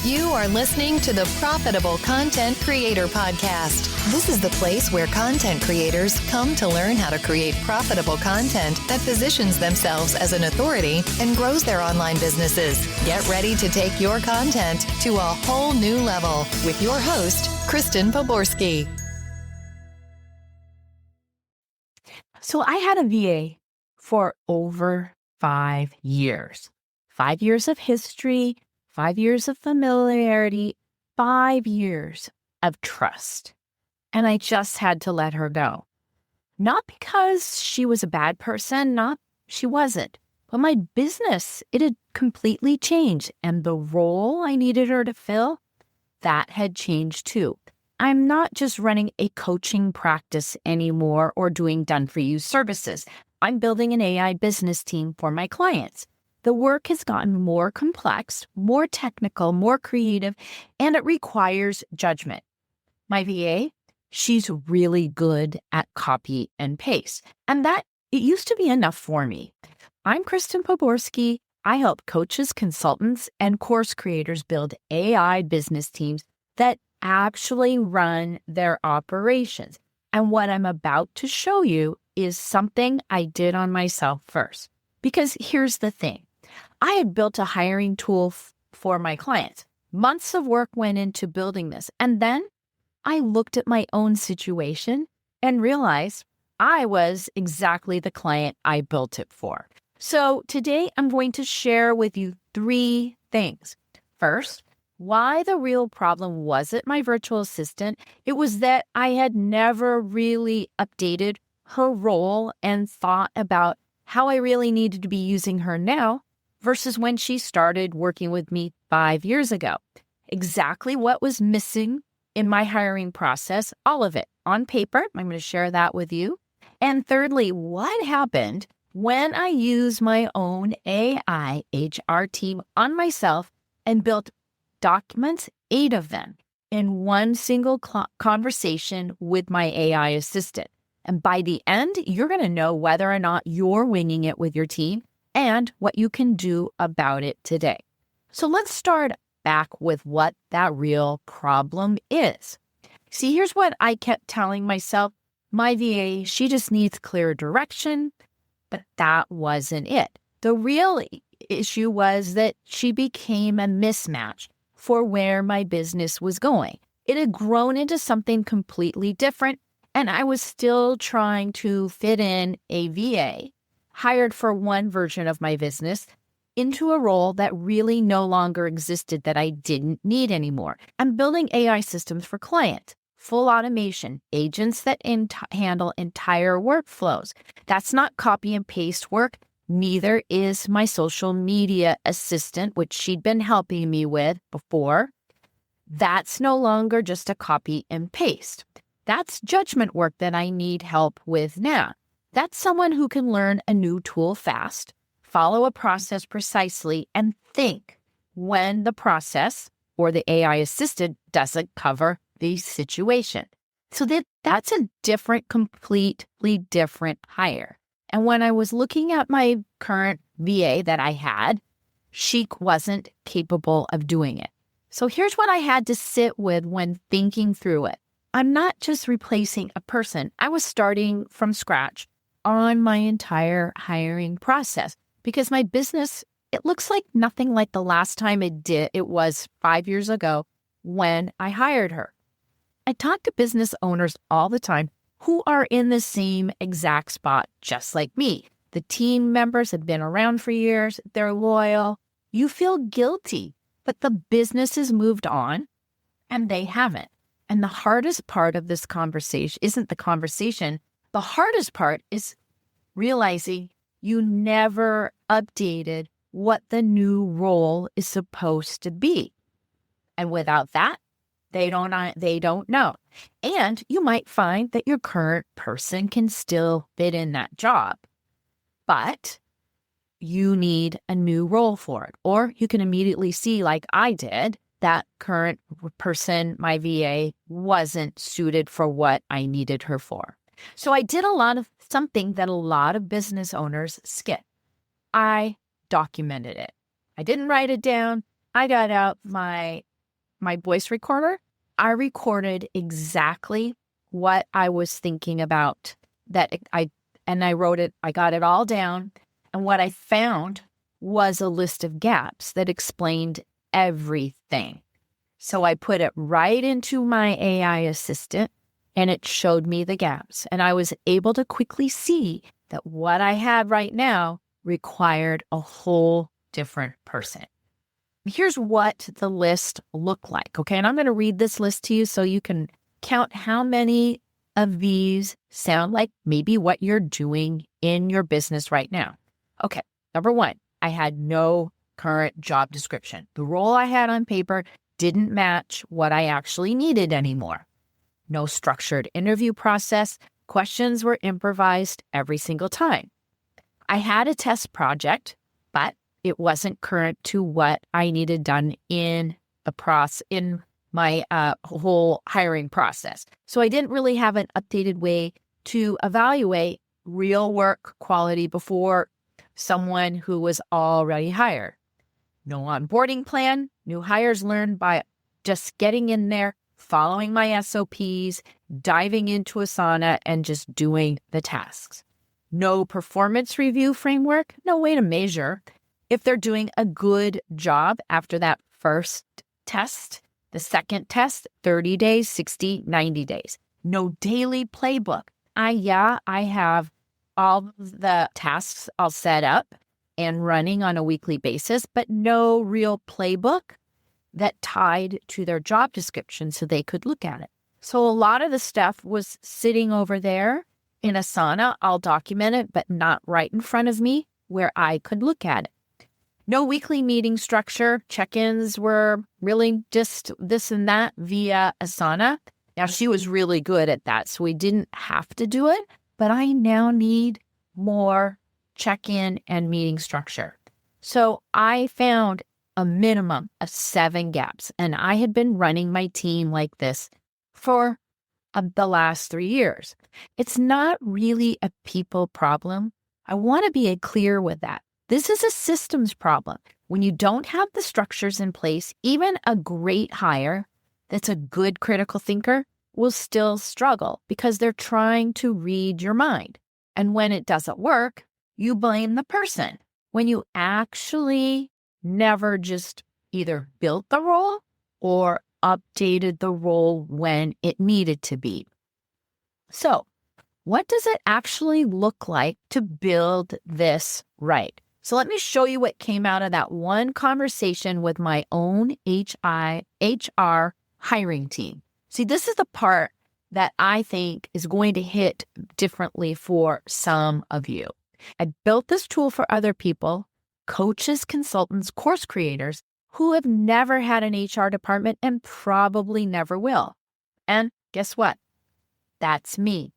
You are listening to the Profitable Content Creator Podcast. This is the place where content creators come to learn how to create profitable content that positions themselves as an authority and grows their online businesses. Get ready to take your content to a whole new level with your host, Kristen Poborsky. So I had a VA for over 5 years. 5 years of history, 5 years of familiarity, 5 years of trust. And I just had to let her go. Not because she was a bad person, she wasn't. But my business, it had completely changed. And the role I needed her to fill, that had changed too. I'm not just running a coaching practice anymore or doing done-for-you services. I'm building an AI business team for my clients. The work has gotten more complex, more technical, more creative, and it requires judgment. My VA, she's really good at copy and paste, and that it used to be enough for me. I'm Kristen Poborsky. I help coaches, consultants, and course creators build AI business teams that actually run their operations. And what I'm about to show you is something I did on myself first. Because here's the thing. I had built a hiring tool for my clients. Months of work went into building this. And then I looked at my own situation and realized I was exactly the client I built it for. So today I'm going to share with you 3 things. First, why the real problem wasn't my virtual assistant. It was that I had never really updated her role and thought about how I really needed to be using her now versus when she started working with me 5 years ago. Exactly what was missing in my hiring process, all of it on paper. I'm going to share that with you. And thirdly, what happened when I used my own AI HR team on myself and built documents, 8 of them, in one single conversation with my AI assistant. And by the end, you're going to know whether or not you're winging it with your team and what you can do about it today. So let's start back with what that real problem is. See, here's what I kept telling myself. My VA, she just needs clear direction, but that wasn't it. The real issue was that she became a mismatch for where my business was going. It had grown into something completely different, and I was still trying to fit in a VA hired for one version of my business into a role that really no longer existed that I didn't need anymore. I'm building AI systems for clients, full automation, agents that handle entire workflows. That's not copy and paste work. Neither is my social media assistant, which she'd been helping me with before. That's no longer just a copy and paste. That's judgment work that I need help with now. That's someone who can learn a new tool fast, follow a process precisely, and think when the process or the AI assistant doesn't cover the situation. So that's a completely different hire. And when I was looking at my current VA that I had, she wasn't capable of doing it. So here's what I had to sit with when thinking through it. I'm not just replacing a person. I was starting from scratch on my entire hiring process because my business, it looks like nothing like the last time it was 5 years ago when I hired her. I talk to business owners all the time who are in the same exact spot, just like me. The team members have been around for years. They're loyal. You feel guilty, but the business has moved on and they haven't. And the hardest part of this conversation isn't the conversation. The hardest part is realizing you never updated what the new role is supposed to be. And without that, they don't know. And you might find that your current person can still fit in that job, but you need a new role for it. Or you can immediately see, like I did, that current person, my VA, wasn't suited for what I needed her for. So I did something that a lot of business owners skip. I documented it. I didn't write it down. I got out my my voice recorder, I recorded exactly what I was thinking about and I wrote it, I got it all down. And what I found was a list of gaps that explained everything. So I put it right into my AI assistant and it showed me the gaps. And I was able to quickly see that what I had right now required a whole different person. Here's what the list looked like, okay? And I'm going to read this list to you so you can count how many of these sound like maybe what you're doing in your business right now. Okay, number one, I had no current job description. The role I had on paper didn't match what I actually needed anymore. No structured interview process. Questions were improvised every single time. I had a test project, but it wasn't current to what I needed done in my whole hiring process. So I didn't really have an updated way to evaluate real work quality before someone who was already hired. No onboarding plan. New hires learn by just getting in there, following my SOPs, diving into Asana, and just doing the tasks. No performance review framework. No way to measure if they're doing a good job after that first test. The second test, 30 days, 60, 90 days. No daily playbook. I have all of the tasks all set up and running on a weekly basis, but no real playbook that tied to their job description so they could look at it. So a lot of the stuff was sitting over there in Asana. I'll document it, but not right in front of me where I could look at it. No weekly meeting structure. Check-ins were really just this and that via Asana. Now, she was really good at that, so we didn't have to do it, but I now need more check-in and meeting structure. So I found a minimum of 7 gaps, and I had been running my team like this for the last 3 years. It's not really a people problem. I want to be clear with that. This is a systems problem. When you don't have the structures in place, even a great hire that's a good critical thinker will still struggle because they're trying to read your mind. And when it doesn't work, you blame the person. When you actually never just either built the role or updated the role when it needed to be. So, what does it actually look like to build this right? So let me show you what came out of that one conversation with my own HR hiring team. See, this is the part that I think is going to hit differently for some of you. I built this tool for other people, coaches, consultants, course creators who have never had an HR department and probably never will. And guess what? That's me.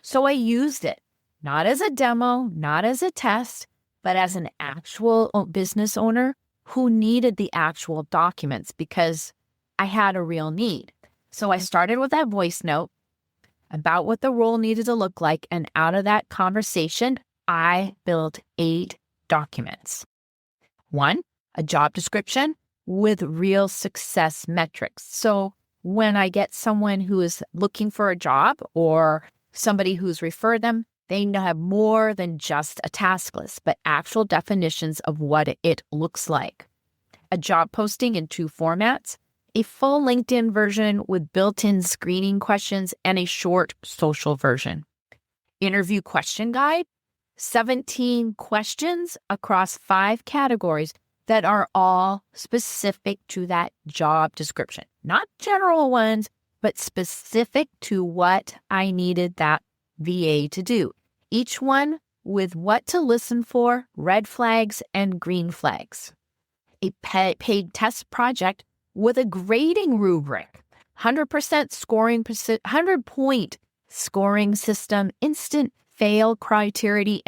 So I used it, not as a demo, not as a test, but as an actual business owner who needed the actual documents because I had a real need. So I started with that voice note about what the role needed to look like. And out of that conversation, I built 8 documents. 1, a job description with real success metrics. So when I get someone who is looking for a job or somebody who's referred them, they have more than just a task list, but actual definitions of what it looks like. A job posting in 2 formats, a full LinkedIn version with built-in screening questions, and a short social version. Interview question guide, 17 questions across 5 categories that are all specific to that job description. Not general ones, but specific to what I needed that VA to do. Each one with what to listen for, red flags and green flags. A paid test project with a grading rubric, 100% scoring, 100-point scoring system, instant fail criteria,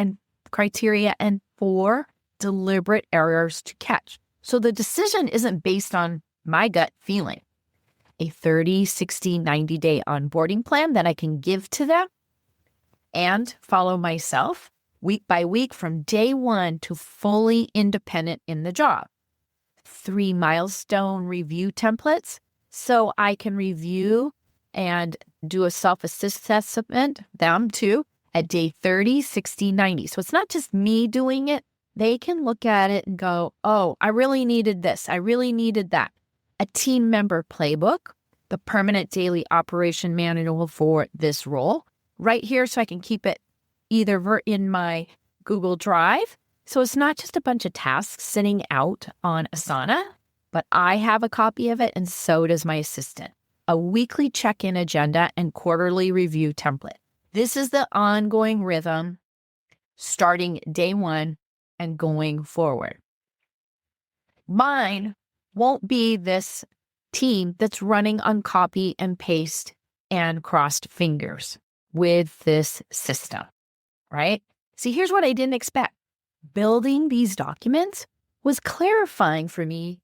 and 4 deliberate errors to catch. So the decision isn't based on my gut feeling. A 30, 60, 90-day onboarding plan that I can give to them and follow myself week by week from day 1 to fully independent in the job. 3 milestone review templates so I can review and do a self-assessment, them too, at day 30, 60, 90. So it's not just me doing it. They can look at it and go, oh, I really needed this. I really needed that. A team member playbook, the permanent daily operation manual for this role, right here so I can keep it either in my Google Drive. So it's not just a bunch of tasks sitting out on Asana, but I have a copy of it and so does my assistant. A weekly check-in agenda and quarterly review template. This is the ongoing rhythm starting day one and going forward. Mine won't be this team that's running on copy and paste and crossed fingers with this system, right? See, here's what I didn't expect. Building these documents was clarifying for me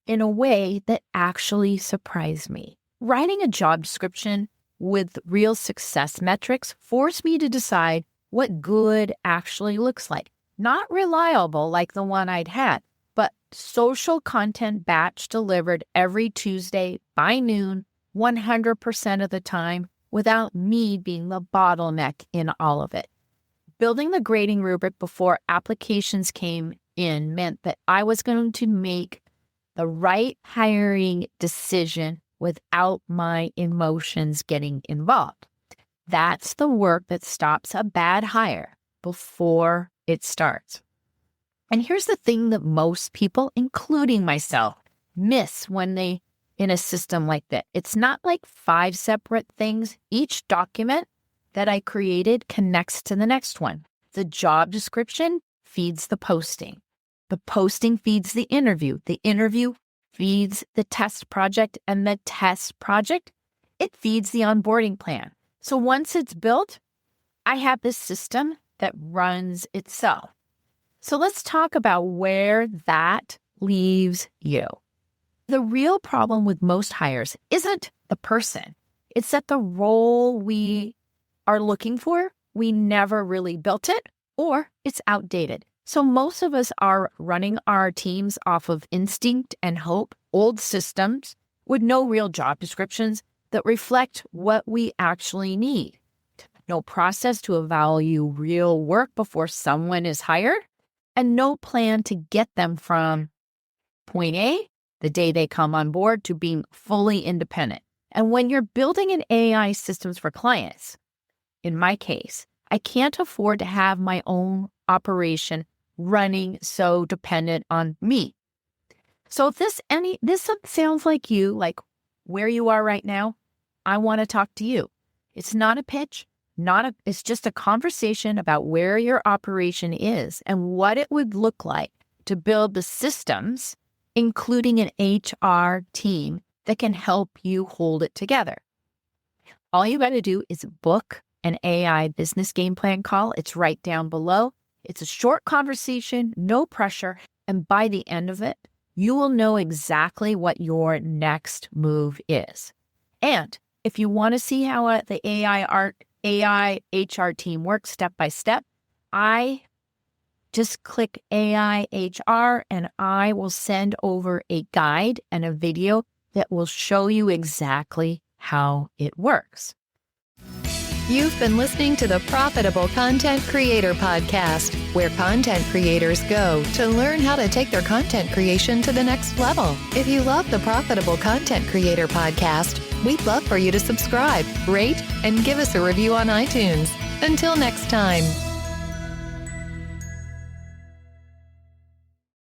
in a way that actually surprised me. Writing a job description with real success metrics forced me to decide what good actually looks like. Not reliable like the one I'd had, but social content batch delivered every Tuesday by noon, 100% of the time, without me being the bottleneck in all of it. Building the grading rubric before applications came in meant that I was going to make the right hiring decision without my emotions getting involved. That's the work that stops a bad hire before it starts. And here's the thing that most people, including myself, miss when they in a system like that. It's not like 5 separate things. Each document that I created connects to the next one. The job description feeds the posting. The posting feeds the interview. The interview feeds the test project, and the test project, it feeds the onboarding plan. So once it's built, I have this system that runs itself. So let's talk about where that leaves you. The real problem with most hires isn't the person. It's that the role we are looking for, we never really built it, or it's outdated. So most of us are running our teams off of instinct and hope, old systems with no real job descriptions that reflect what we actually need. No process to evaluate real work before someone is hired, and no plan to get them from point A, the day they come on board, to being fully independent. And when you're building an AI systems for clients, in my case, I can't afford to have my own operation running so dependent on me. So if this sounds like you, like where you are right now, I want to talk to you. It's not a pitch, it's just a conversation about where your operation is and what it would look like to build the systems, including an HR team that can help you hold it together. All you got to do is book an AI business game plan call. It's right down below. It's a short conversation, no pressure, and by the end of it, you will know exactly what your next move is. And if you want to see how the AI HR team works step by step, I just click AI HR and I will send over a guide and a video that will show you exactly how it works. You've been listening to the Profitable Content Creator Podcast, where content creators go to learn how to take their content creation to the next level. If you love the Profitable Content Creator Podcast, we'd love for you to subscribe, rate, and give us a review on iTunes. Until next time.